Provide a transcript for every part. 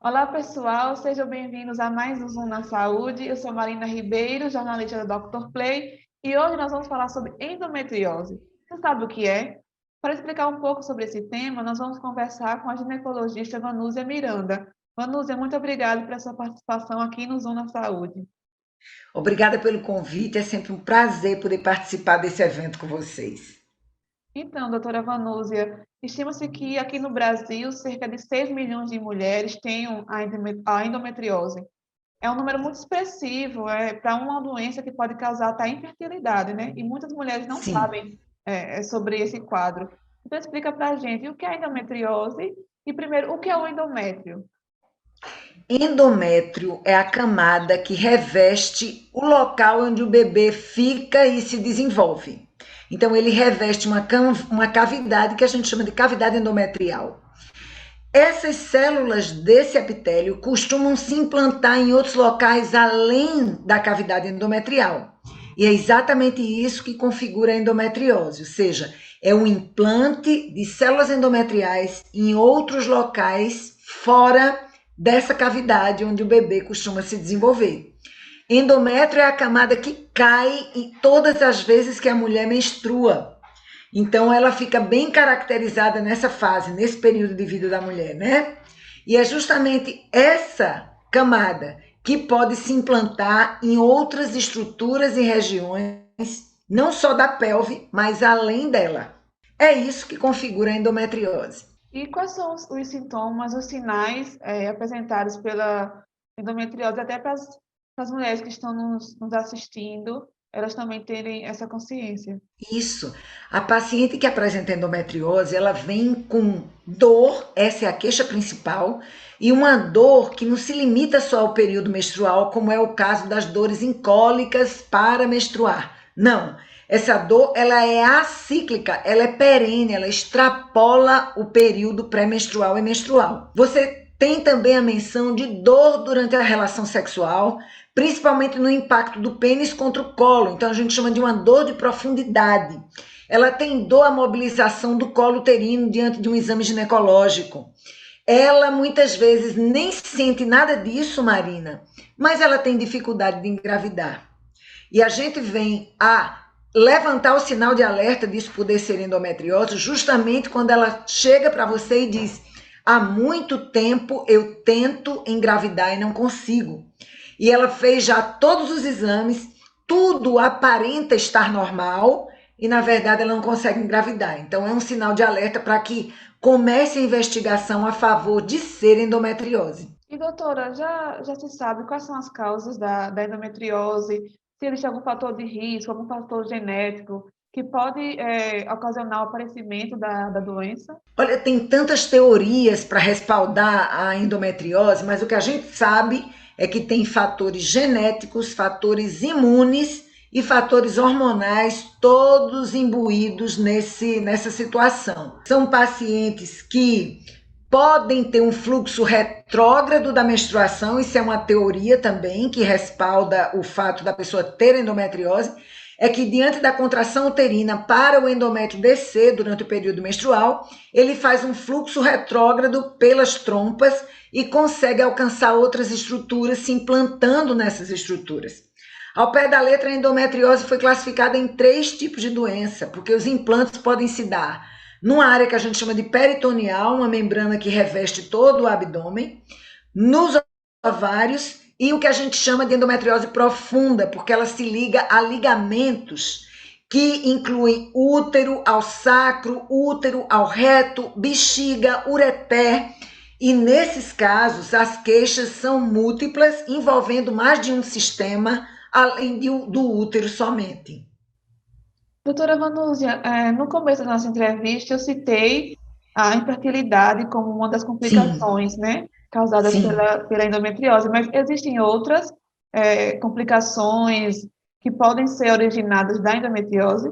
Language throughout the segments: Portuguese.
Olá, pessoal, sejam bem-vindos a mais um Zoom na Saúde. Eu sou Marina Ribeiro, jornalista da Dr. Play, e hoje nós vamos falar sobre endometriose. Você sabe o que é? Para explicar um pouco sobre esse tema, nós vamos conversar com a ginecologista Vanúzia Miranda. Vanúzia, muito obrigada pela sua participação aqui no Zoom na Saúde. Obrigada pelo convite, é sempre um prazer poder participar desse evento com vocês. Então, doutora Vanúzia, estima-se que aqui no Brasil cerca de 6 milhões de mulheres tenham a endometriose. É um número muito expressivo, para uma doença que pode causar até infertilidade, né? E muitas mulheres não Sim, sabem sobre esse quadro. Então, explica para a gente o que é endometriose e, primeiro, o que é o endométrio? endométrio é a camada que reveste o local onde o bebê fica e se desenvolve. Então, ele reveste uma cavidade que a gente chama de cavidade endometrial. Essas células desse epitélio costumam se implantar em outros locais além da cavidade endometrial. E é exatamente isso que configura a endometriose, ou seja, é um implante de células endometriais em outros locais fora dessa cavidade onde o bebê costuma se desenvolver. Endométrio é a camada que cai em todas as vezes que a mulher menstrua. Então, ela fica bem caracterizada nessa fase, nesse período de vida da mulher, né? E é justamente essa camada que pode se implantar em outras estruturas e regiões, não só da pelve, mas além dela. É isso que configura a endometriose. E quais são os sintomas, os sinais apresentados pela endometriose, até para as mulheres que estão nos assistindo, elas também terem essa consciência? Isso. A paciente que apresenta endometriose, ela vem com dor, essa é a queixa principal, e uma dor que não se limita só ao período menstrual, como é o caso das dores incólicas para menstruar. Não. Essa dor, ela é acíclica, ela é perene, ela extrapola o período pré-menstrual e menstrual. Você tem também a menção de dor durante a relação sexual, principalmente no impacto do pênis contra o colo. Então, a gente chama de uma dor de profundidade. Ela tem dor à mobilização do colo uterino diante de um exame ginecológico. Ela, muitas vezes, nem sente nada disso, Marina, mas ela tem dificuldade de engravidar. E a gente vem a levantar o sinal de alerta disso poder ser endometriose justamente quando ela chega para você e diz: há muito tempo eu tento engravidar e não consigo. E ela fez já todos os exames, tudo aparenta estar normal e, na verdade, ela não consegue engravidar. Então, é um sinal de alerta para que comece a investigação a favor de ser endometriose. E, doutora, já se sabe quais são as causas da endometriose, se existe algum fator de risco, algum fator genético que pode ocasionar o aparecimento da doença? Olha, tem tantas teorias para respaldar a endometriose, mas o que a gente sabe é que tem fatores genéticos, fatores imunes e fatores hormonais, todos imbuídos nessa situação. São pacientes que podem ter um fluxo retrógrado da menstruação, isso é uma teoria também que respalda o fato da pessoa ter endometriose, é que diante da contração uterina para o endométrio descer durante o período menstrual, ele faz um fluxo retrógrado pelas trompas e consegue alcançar outras estruturas, se implantando nessas estruturas. Ao pé da letra, a endometriose foi classificada em 3 tipos de doença, porque os implantes podem se dar numa área que a gente chama de peritoneal, uma membrana que reveste todo o abdômen, nos ovários e o que a gente chama de endometriose profunda, porque ela se liga a ligamentos que incluem útero ao sacro, útero ao reto, bexiga, ureter. E nesses casos, as queixas são múltiplas, envolvendo mais de um sistema, além do útero somente. Doutora Vanúzia, no começo da nossa entrevista eu citei a infertilidade como uma das Sim, complicações, né, causadas sim. pela endometriose, mas existem outras complicações que podem ser originadas da endometriose?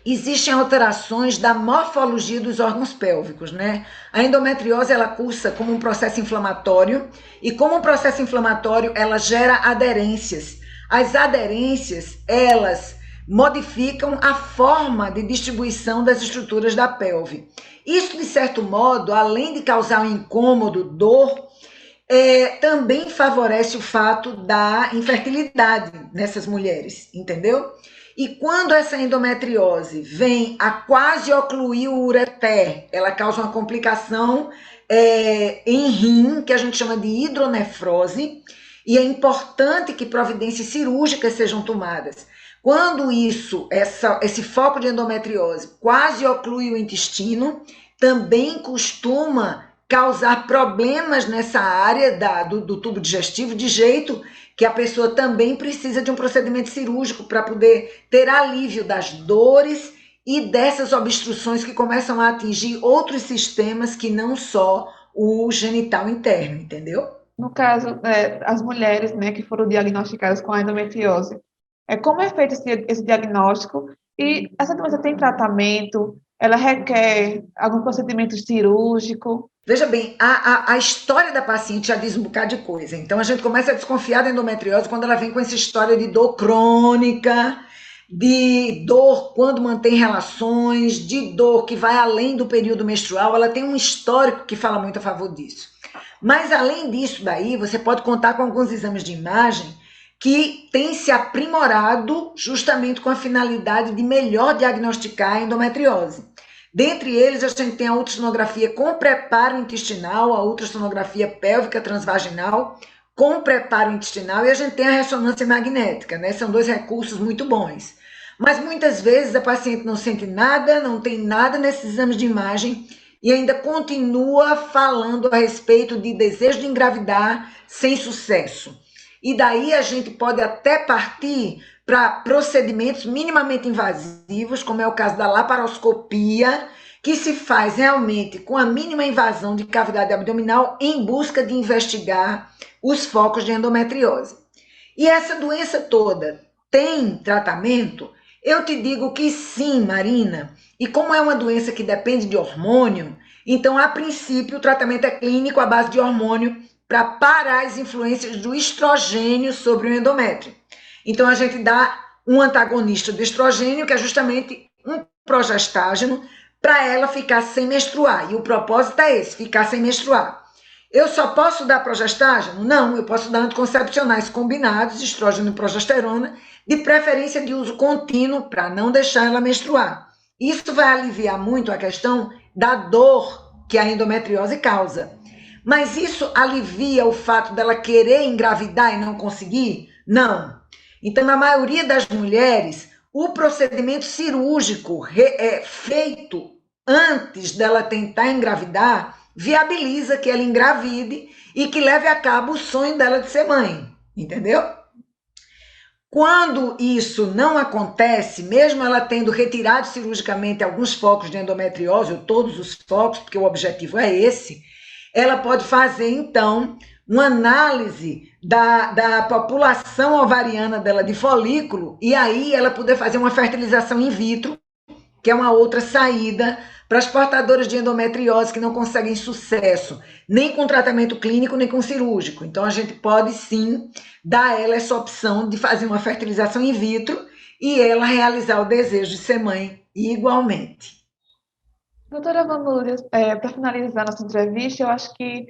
Existem alterações da morfologia dos órgãos pélvicos, né? A endometriose, ela cursa como um processo inflamatório e como um processo inflamatório, ela gera aderências. As aderências, elas modificam a forma de distribuição das estruturas da pelve. Isso, de certo modo, além de causar um incômodo, dor, também favorece o fato da infertilidade nessas mulheres, entendeu? E quando essa endometriose vem a quase ocluir o ureter, ela causa uma complicação em rim, que a gente chama de hidronefrose, e é importante que providências cirúrgicas sejam tomadas. Quando esse foco de endometriose quase oclui o intestino, também costuma causar problemas nessa área do tubo digestivo, de jeito que a pessoa também precisa de um procedimento cirúrgico para poder ter alívio das dores e dessas obstruções que começam a atingir outros sistemas que não só o genital interno, entendeu? No caso, as mulheres, né, que foram diagnosticadas com a endometriose, como é feito esse diagnóstico? E essa doença tem tratamento? Ela requer algum procedimento cirúrgico? Veja bem, a história da paciente já diz um bocado de coisa. Então, a gente começa a desconfiar da endometriose quando ela vem com essa história de dor crônica, de dor quando mantém relações, de dor que vai além do período menstrual. Ela tem um histórico que fala muito a favor disso. Mas, além disso daí, você pode contar com alguns exames de imagem que têm se aprimorado justamente com a finalidade de melhor diagnosticar a endometriose. Dentre eles, a gente tem a ultrassonografia com preparo intestinal, a ultrassonografia pélvica transvaginal com preparo intestinal, e a gente tem a ressonância magnética, né? São dois recursos muito bons. Mas muitas vezes a paciente não sente nada, não tem nada nesses exames de imagem e ainda continua falando a respeito de desejo de engravidar sem sucesso. E daí a gente pode até partir para procedimentos minimamente invasivos, como é o caso da laparoscopia, que se faz realmente com a mínima invasão de cavidade abdominal em busca de investigar os focos de endometriose. E essa doença toda tem tratamento? Eu te digo que sim, Marina. E como é uma doença que depende de hormônio, então, a princípio, o tratamento é clínico à base de hormônio para parar as influências do estrogênio sobre o endométrio. Então, a gente dá um antagonista do estrogênio, que é justamente um progestágeno, para ela ficar sem menstruar. E o propósito é esse, ficar sem menstruar. Eu só posso dar progestágeno? Não, eu posso dar anticoncepcionais combinados, estrógeno e progesterona, de preferência de uso contínuo, para não deixar ela menstruar. Isso vai aliviar muito a questão da dor que a endometriose causa. Mas isso alivia o fato dela querer engravidar e não conseguir? Não. Então, na maioria das mulheres, o procedimento cirúrgico feito antes dela tentar engravidar viabiliza que ela engravide e que leve a cabo o sonho dela de ser mãe, entendeu? Quando isso não acontece, mesmo ela tendo retirado cirurgicamente alguns focos de endometriose, ou todos os focos, porque o objetivo é esse, ela pode fazer, então, uma análise da população ovariana dela de folículo, e aí ela poder fazer uma fertilização in vitro, que é uma outra saída para as portadoras de endometriose que não conseguem sucesso, nem com tratamento clínico, nem com cirúrgico. Então, a gente pode, sim, dar a ela essa opção de fazer uma fertilização in vitro e ela realizar o desejo de ser mãe igualmente. Doutora Vanúzia, para finalizar nossa entrevista, eu acho que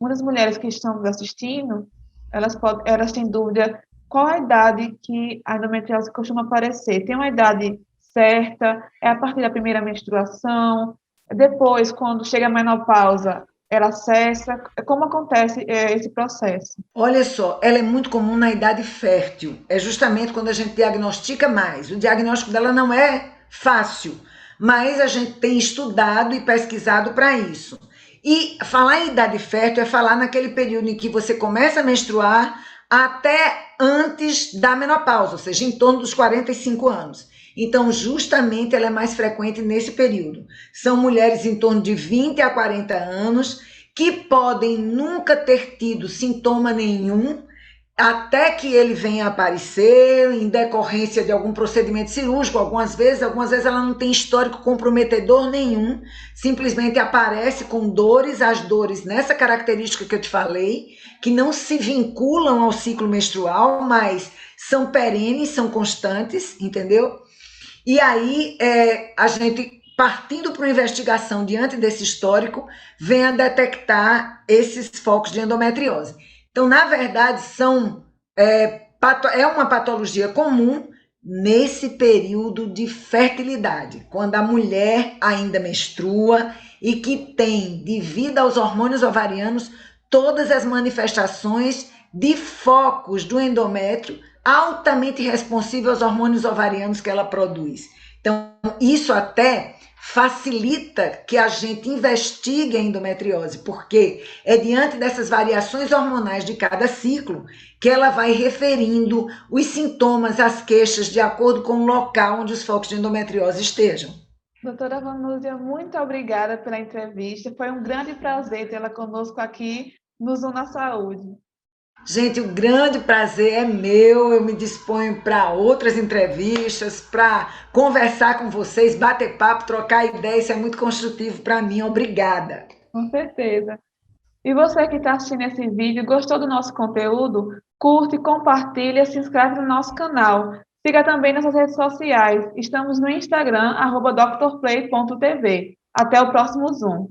muitas mulheres que estão nos assistindo, elas têm dúvida qual a idade que a endometriose costuma aparecer. Tem uma idade certa? É a partir da primeira menstruação? Depois, quando chega a menopausa, ela cessa? Como acontece esse processo? Olha só, ela é muito comum na idade fértil. É justamente quando a gente diagnostica mais. O diagnóstico dela não é fácil, mas a gente tem estudado e pesquisado para isso. E falar em idade fértil é falar naquele período em que você começa a menstruar até antes da menopausa, ou seja, em torno dos 45 anos. Então, justamente, ela é mais frequente nesse período. São mulheres em torno de 20 a 40 anos que podem nunca ter tido sintoma nenhum, até que ele venha aparecer em decorrência de algum procedimento cirúrgico. Algumas vezes ela não tem histórico comprometedor nenhum, simplesmente aparece com dores, as dores nessa característica que eu te falei, que não se vinculam ao ciclo menstrual, mas são perenes, são constantes, entendeu? E aí a gente partindo para uma investigação diante desse histórico, venha detectar esses focos de endometriose. Então, na verdade, é uma patologia comum nesse período de fertilidade, quando a mulher ainda menstrua e que tem, devido aos hormônios ovarianos, todas as manifestações de focos do endométrio altamente responsivos aos hormônios ovarianos que ela produz. Então, isso até facilita que a gente investigue a endometriose, porque é diante dessas variações hormonais de cada ciclo que ela vai referindo os sintomas, as queixas, de acordo com o local onde os focos de endometriose estejam. Doutora Vanúzia, muito obrigada pela entrevista. Foi um grande prazer tê-la conosco aqui no Zoom na Saúde. Gente, o grande prazer é meu. Eu me disponho para outras entrevistas, para conversar com vocês, bater papo, trocar ideias. Isso é muito construtivo para mim. Obrigada. Com certeza. E você que está assistindo esse vídeo, gostou do nosso conteúdo? Curte, compartilha, se inscreve no nosso canal. Siga também nossas redes sociais. Estamos no Instagram, @drplay.tv. Até o próximo Zoom.